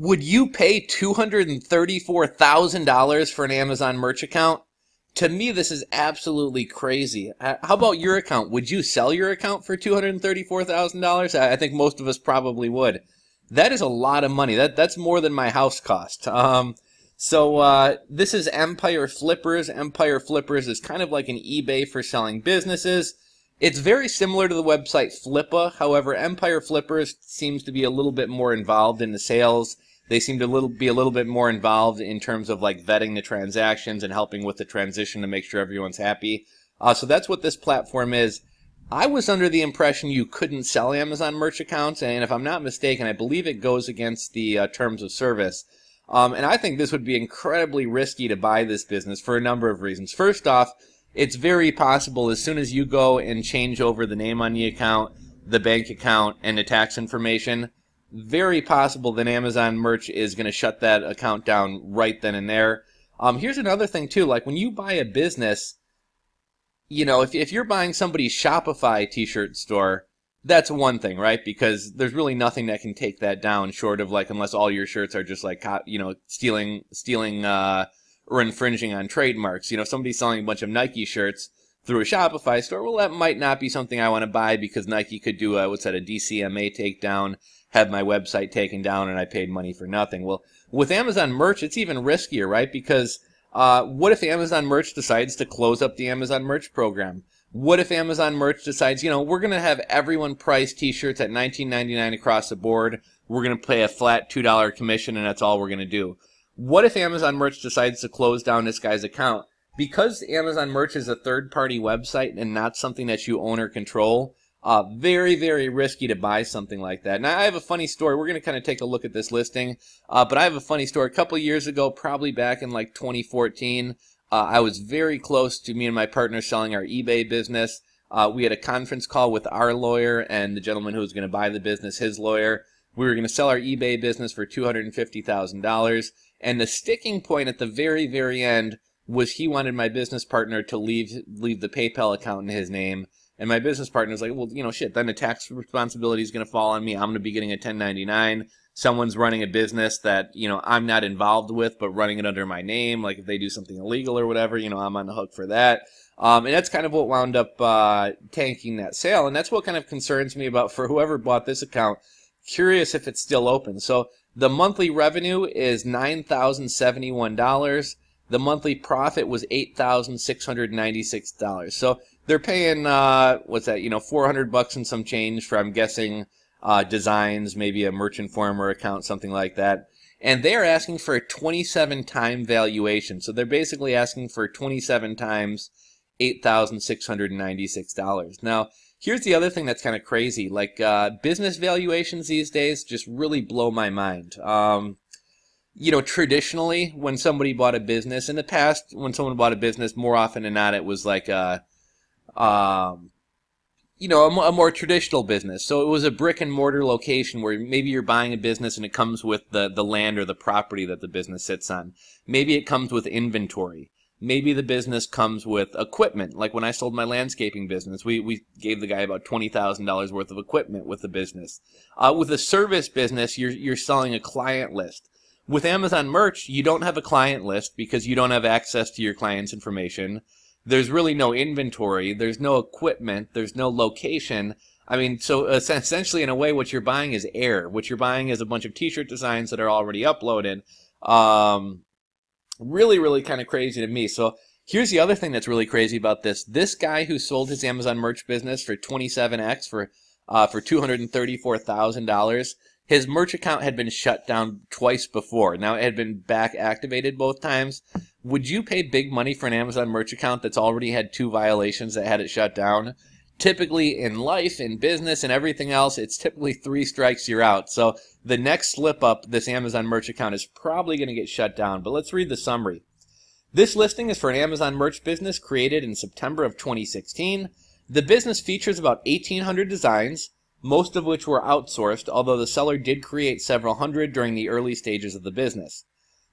Would you pay $234,000 for an Amazon merch account? To me, this is absolutely crazy. How about your account? Would you sell your account for $234,000? I think most of us probably would. That is a lot of money. That's more than my house cost. This is Empire Flippers. Empire Flippers is kind of like an eBay for selling businesses. It's very similar to the website Flippa. However, Empire Flippers seems to be a little bit more involved in the sales. They seem to be a little bit more involved in terms of like vetting the transactions and helping with the transition to make sure everyone's happy. So that's what this platform is. I was under the impression you couldn't sell Amazon merch accounts, and if I'm not mistaken, I believe it goes against the terms of service. And I think this would be incredibly risky to buy this business for a number of reasons. First off, it's very possible as soon as you go and change over the name on the account, the bank account, and the tax information, very possible that Amazon merch is going to shut that account down right then and there. Here's another thing too, like when you buy a business, you know, if you're buying somebody's Shopify t-shirt store, that's one thing, right? Because there's really nothing that can take that down short of like, unless all your shirts are just like, you know, stealing, or infringing on trademarks. You know, if somebody's selling a bunch of Nike shirts through a Shopify store, well, that might not be something I want to buy because Nike could do a DCMA takedown, have my website taken down, and I paid money for nothing. Well, with Amazon merch, it's even riskier, right? Because what if Amazon merch decides to close up the Amazon merch program? What if Amazon merch decides, you know, we're going to have everyone price t-shirts at $19.99 across the board. We're going to pay a flat $2 commission, and that's all we're going to do. What if Amazon merch decides to close down this guy's account? Because Amazon merch is a third-party website and not something that you own or control, very, very risky to buy something like that. Now, I have a funny story. We're going to kind of take a look at this listing, but I have a funny story. A couple years ago, probably back in like 2014, I was very close to me and my partner selling our eBay business. We had a conference call with our lawyer and the gentleman who was going to buy the business, his lawyer. We were going to sell our eBay business for $250,000. And the sticking point at the very, very end was he wanted my business partner to leave the PayPal account in his name. And my business partner was like, well, you know, shit, then the tax responsibility is going to fall on me. I'm going to be getting a 1099. Someone's running a business that, you know, I'm not involved with, but running it under my name. Like if they do something illegal or whatever, you know, I'm on the hook for that. And that's kind of what wound up tanking that sale. And that's what kind of concerns me about for whoever bought this account. Curious if it's still open. So the monthly revenue is $9,071. The monthly profit was $8,696. So they're paying, what's that, you know, $400 and some change for, I'm guessing, designs, maybe a Merchant Informer account, something like that. And they're asking for a 27-time valuation. So they're basically asking for 27 times $8,696. Now, here's the other thing that's kind of crazy. Like, business valuations these days just really blow my mind. You know, traditionally, when somebody bought a business, in the past, when someone bought a business, more often than not, it was like a more traditional business. So it was a brick and mortar location where maybe you're buying a business and it comes with the land or the property that the business sits on. Maybe it comes with inventory. Maybe the business comes with equipment. Like when I sold my landscaping business, we gave the guy about $20,000 worth of equipment with the business. With a service business, you're selling a client list. With Amazon merch, you don't have a client list because you don't have access to your client's information. There's really no inventory. There's no equipment. There's no location. I mean, so essentially, in a way, what you're buying is air. What you're buying is a bunch of t-shirt designs that are already uploaded. Really, really kind of crazy to me. So here's the other thing that's really crazy about this. This guy who sold his Amazon merch business for 27x for $234,000, his merch account had been shut down twice before. Now, it had been back activated both times. Would you pay big money for an Amazon merch account that's already had 2 violations that had it shut down? Typically, in life, in business, and everything else, it's typically 3 strikes, you're out. So the next slip up, this Amazon merch account is probably going to get shut down. But let's read the summary. This listing is for an Amazon merch business created in September of 2016. The business features about 1,800 designs, most of which were outsourced, although the seller did create several hundred during the early stages of the business.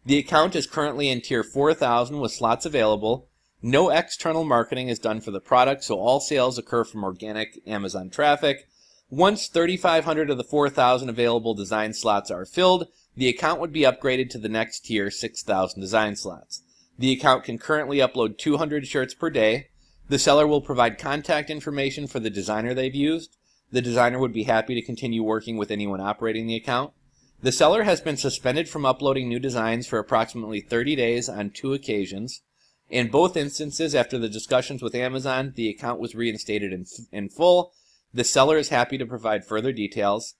The account is currently in tier 4,000 with slots available. No external marketing is done for the product, so all sales occur from organic Amazon traffic. Once 3,500 of the 4,000 available design slots are filled, the account would be upgraded to the next tier, 6,000 design slots. The account can currently upload 200 shirts per day. The seller will provide contact information for the designer they've used. The designer would be happy to continue working with anyone operating the account. The seller has been suspended from uploading new designs for approximately 30 days on 2 occasions. In both instances, after the discussions with Amazon, the account was reinstated in full. The seller is happy to provide further details.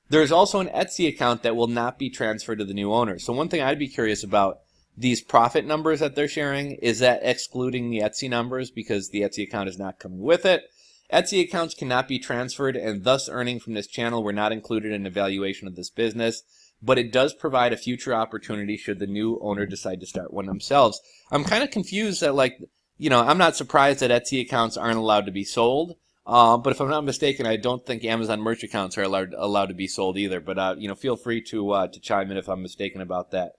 There is also an Etsy account that will not be transferred to the new owner. So one thing I'd be curious about, these profit numbers that they're sharing, is that excluding the Etsy numbers because the Etsy account is not coming with it? Etsy accounts cannot be transferred, and thus earnings from this channel were not included in the valuation of this business, but it does provide a future opportunity should the new owner decide to start one themselves. I'm kind of confused that, like, I'm not surprised that Etsy accounts aren't allowed to be sold, but if I'm not mistaken, I don't think Amazon merch accounts are allowed to be sold either, but, feel free to chime in if I'm mistaken about that.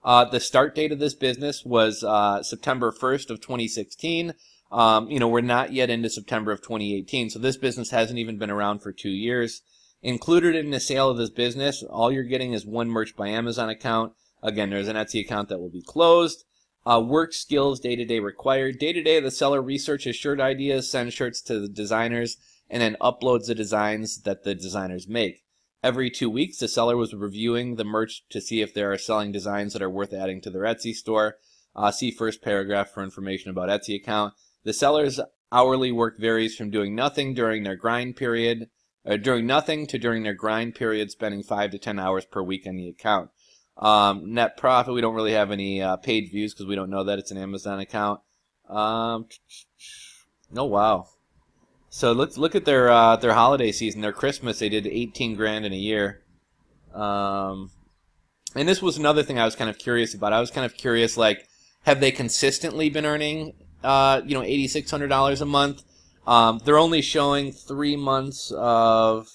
The start date of this business was September 1st of 2016. We're not yet into September of 2018, so this business hasn't even been around for 2 years. Included in the sale of this business, all you're getting is one Merch by Amazon account. Again, there's an Etsy account that will be closed. Work skills, day-to-day required. Day-to-day, the seller researches shirt ideas, sends shirts to the designers, and then uploads the designs that the designers make. Every 2 weeks, the seller was reviewing the merch to see if there are selling designs that are worth adding to their Etsy store. See first paragraph for information about Etsy account. The seller's hourly work varies from doing nothing during their grind period, spending 5 to 10 hours per week on the account. Net profit, we don't really have any page views because we don't know that it's an Amazon account. Oh wow. So let's look at their holiday season. Their Christmas, they did 18 grand in a year. And this was another thing I was kind of curious about. I was kind of curious, like, have they consistently been earning $8,600 a month? They're only showing 3 months of,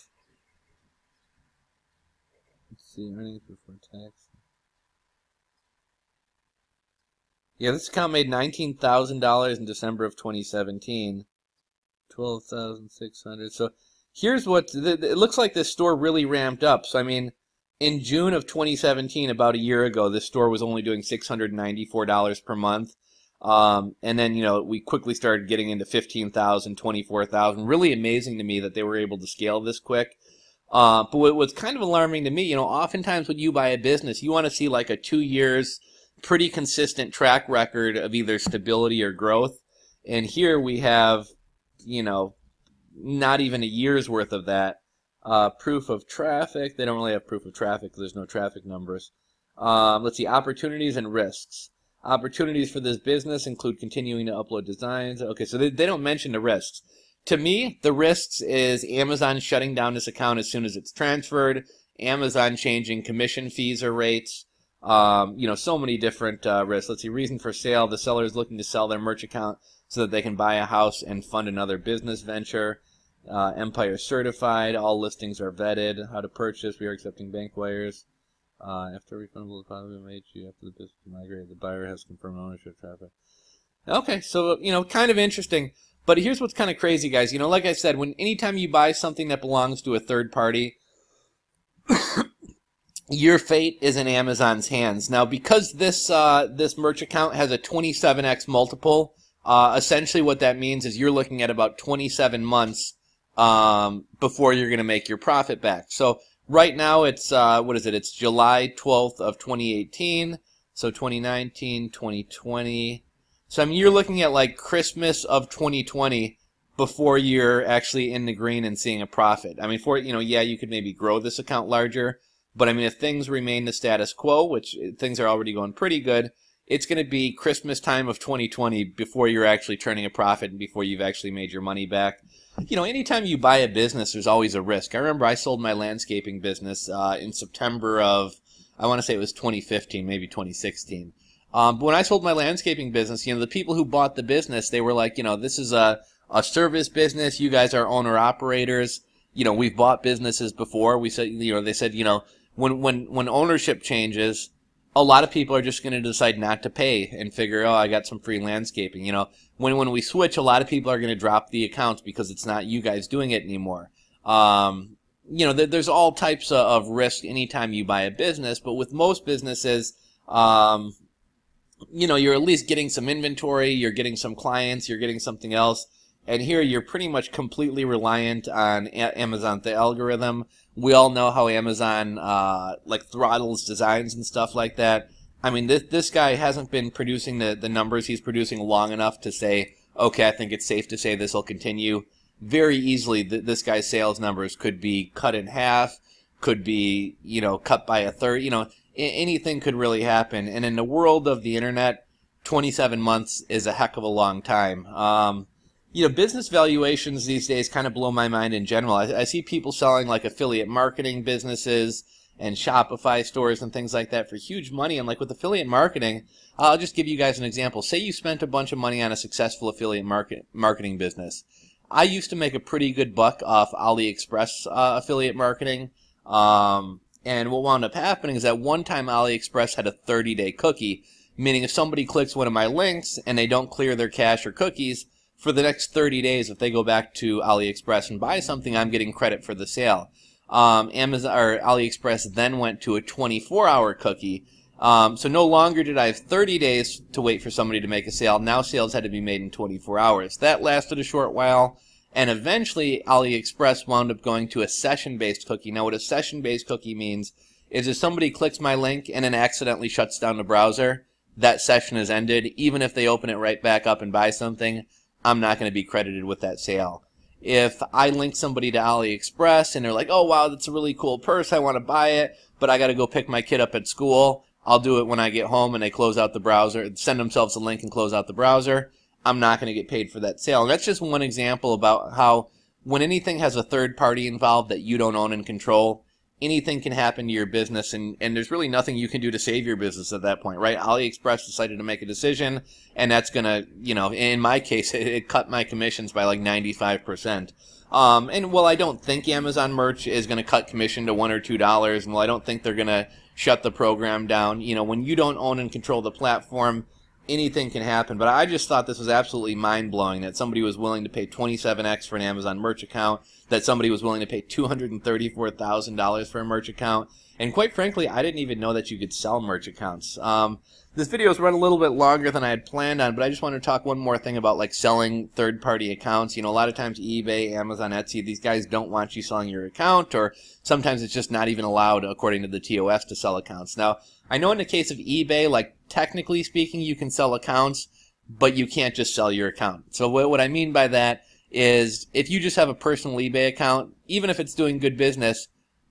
let's see, earnings before tax. Yeah, this account made $19,000 in December of 2017. 12,600. So here's what it looks like. This store really ramped up. So I mean, in June of 2017, about a year ago, this store was only doing $694 per month. And then, we quickly started getting into 15,000, 24,000. Really amazing to me that they were able to scale this quick. But what was kind of alarming to me, oftentimes when you buy a business, you want to see like a 2 years pretty consistent track record of either stability or growth. And here we have, not even a year's worth of that. Proof of traffic. They don't really have proof of traffic because there's no traffic numbers. Let's see, opportunities and risks. Opportunities for this business include continuing to upload designs. Okay, so they don't mention the risks. To me, the risks is Amazon shutting down this account as soon as it's transferred, Amazon changing commission fees or rates, so many different risks. Let's see, reason for sale. The seller is looking to sell their merch account so that they can buy a house and fund another business venture. Empire certified. All listings are vetted. How to purchase. We are accepting bank wires. After refundable deposit made after the business migrated, the buyer has confirmed ownership traffic. Okay, so, kind of interesting. But here's what's kind of crazy, guys. Like I said, anytime you buy something that belongs to a third party, your fate is in Amazon's hands. Now, because this merch account has a 27x multiple, essentially what that means is you're looking at about 27 months before you're going to make your profit back. So right now it's, It's July 12th of 2018. So 2019, 2020. So you're looking at like Christmas of 2020 before you're actually in the green and seeing a profit. You could maybe grow this account larger, but if things remain the status quo, which things are already going pretty good, it's going to be Christmas time of 2020 before you're actually turning a profit and before you've actually made your money back. Anytime you buy a business, there's always a risk. I remember I sold my landscaping business in September of, I want to say it was 2015, maybe 2016. But when I sold my landscaping business, the people who bought the business, they were like, this is a service business. You guys are owner-operators. We've bought businesses before. We said, they said, when ownership changes, a lot of people are just going to decide not to pay and figure, I got some free landscaping. When we switch, a lot of people are going to drop the accounts because it's not you guys doing it anymore. You know, there's all types of risk anytime you buy a business, but with most businesses, you know, you're at least getting some inventory, you're getting some clients, you're getting something else. And here you're pretty much completely reliant on Amazon, the algorithm. We all know how Amazon like throttles designs and stuff like that. I mean, this guy hasn't been producing the numbers he's producing long enough to say, okay, I think it's safe to say this will continue. Very easily, this guy's sales numbers could be cut in half, could be, you know, cut by a third. You know, anything could really happen. And in the world of the internet, 27 months is a heck of a long time. You know, business valuations these days kind of blow my mind in general. I see people selling like affiliate marketing businesses and Shopify stores and things like that for huge money. And like with affiliate marketing, I'll just give you guys an example. Say you spent a bunch of money on a successful affiliate marketing business. I used to make a pretty good buck off AliExpress affiliate marketing. And what wound up happening is that one time AliExpress had a 30-day cookie, meaning if somebody clicks one of my links and they don't clear their cache or cookies, for the next 30 days, if they go back to AliExpress and buy something, I'm getting credit for the sale. Amazon or AliExpress then went to a 24-hour cookie. So no longer did I have 30 days to wait for somebody to make a sale. Now sales had to be made in 24 hours. That lasted a short while, and eventually AliExpress wound up going to a session-based cookie. Now what a session-based cookie means is if somebody clicks my link and then accidentally shuts down the browser, that session is ended. Even if they open it right back up and buy something, I'm not going to be credited with that sale. If I link somebody to AliExpress and they're like, oh wow, that's a really cool purse, I want to buy it, but I got to go pick my kid up at school, I'll do it when I get home and they close out the browser, send themselves a link and close out the browser, I'm not going to get paid for that sale. And that's just one example about how when anything has a third party involved that you don't own and control, anything can happen to your business, and there's really nothing you can do to save your business at that point, right? AliExpress decided to make a decision, and that's going to, you know, in my case, it cut my commissions by like 95%. And while I don't think Amazon merch is going to cut commission to $1 or $2, and while I don't think they're going to shut the program down, you know, when you don't own and control the platform, anything can happen. But I just thought this was absolutely mind-blowing that somebody was willing to pay 27x for an Amazon merch account, that somebody was willing to pay $234,000 for a merch account. And quite frankly, I didn't even know that you could sell merch accounts. This video has run a little bit longer than I had planned on, but I just want to talk one more thing about like selling third-party accounts. You know, a lot of times eBay, Amazon, Etsy, these guys don't want you selling your account, or sometimes it's just not even allowed according to the TOS to sell accounts. Now, I know in the case of eBay, like technically speaking, you can sell accounts, but you can't just sell your account. So what I mean by that is if you just have a personal eBay account, even if it's doing good business,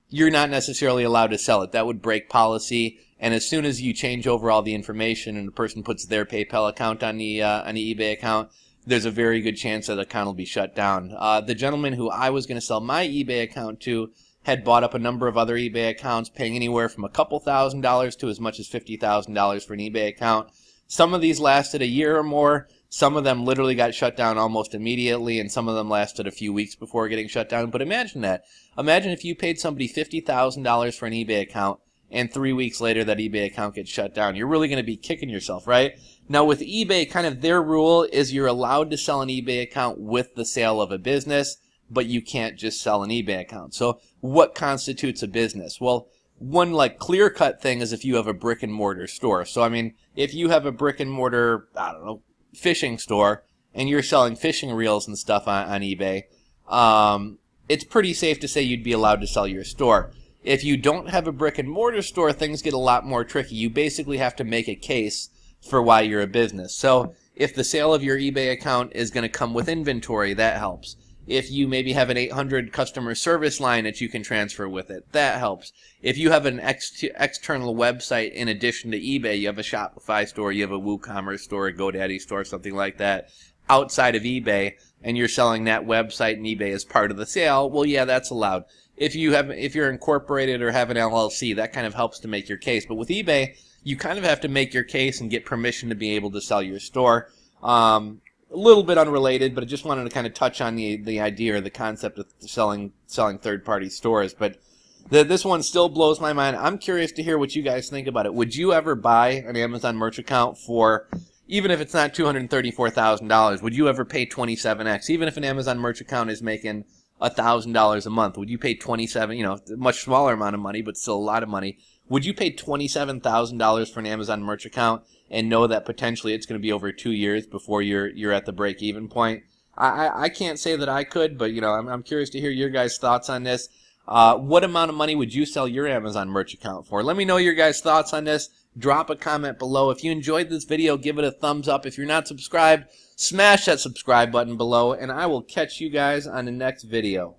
you're not necessarily allowed to sell it. That would break policy. And as soon as you change over all the information and the person puts their PayPal account on the eBay account, there's a very good chance that the account will be shut down. The gentleman who I was going to sell my eBay account to had bought up a number of other eBay accounts, paying anywhere from a couple $1,000s to as much as $50,000 for an eBay account. Some of these lasted a year or more. Some of them literally got shut down almost immediately, and some of them lasted a few weeks before getting shut down. But imagine that. Imagine if you paid somebody $50,000 for an eBay account, and 3 weeks later that eBay account gets shut down. You're really going to be kicking yourself, right? Now with eBay, kind of their rule is you're allowed to sell an eBay account with the sale of a business, but you can't just sell an eBay account. So what constitutes a business? Well, one like clear-cut thing is if you have a brick-and-mortar store. So I mean, if you have a brick-and-mortar, I don't know, fishing store, and you're selling fishing reels and stuff on eBay, it's pretty safe to say you'd be allowed to sell your store. If you don't have a brick-and-mortar store, things get a lot more tricky. You basically have to make a case for why you're a business. So if the sale of your eBay account is going to come with inventory, that helps. If you maybe have an 800 customer service line that you can transfer with it, that helps. If you have an external website in addition to eBay, you have a Shopify store, you have a WooCommerce store, a GoDaddy store, something like that, outside of eBay, and you're selling that website and eBay as part of the sale, well, yeah, that's allowed. If you're incorporated or have an LLC, that kind of helps to make your case. But with eBay, you kind of have to make your case and get permission to be able to sell your store. A little bit unrelated, but I just wanted to kind of touch on the idea or the concept of selling third-party stores. But this one still blows my mind. I'm curious to hear what you guys think about it. Would you ever buy an Amazon merch account for, even if it's not $234,000, would you ever pay 27x? Even if an Amazon merch account is making $1,000 a month, would you pay 27, a much smaller amount of money, but still a lot of money, would you pay $27,000 for an Amazon merch account and know that potentially it's going to be over 2 years before you're at the break-even point? I can't say that I could, but I'm curious to hear your guys' thoughts on this. What amount of money would you sell your Amazon merch account for? Let me know your guys' thoughts on this. Drop a comment below. If you enjoyed this video, give it a thumbs up. If you're not subscribed, smash that subscribe button below, and I will catch you guys on the next video.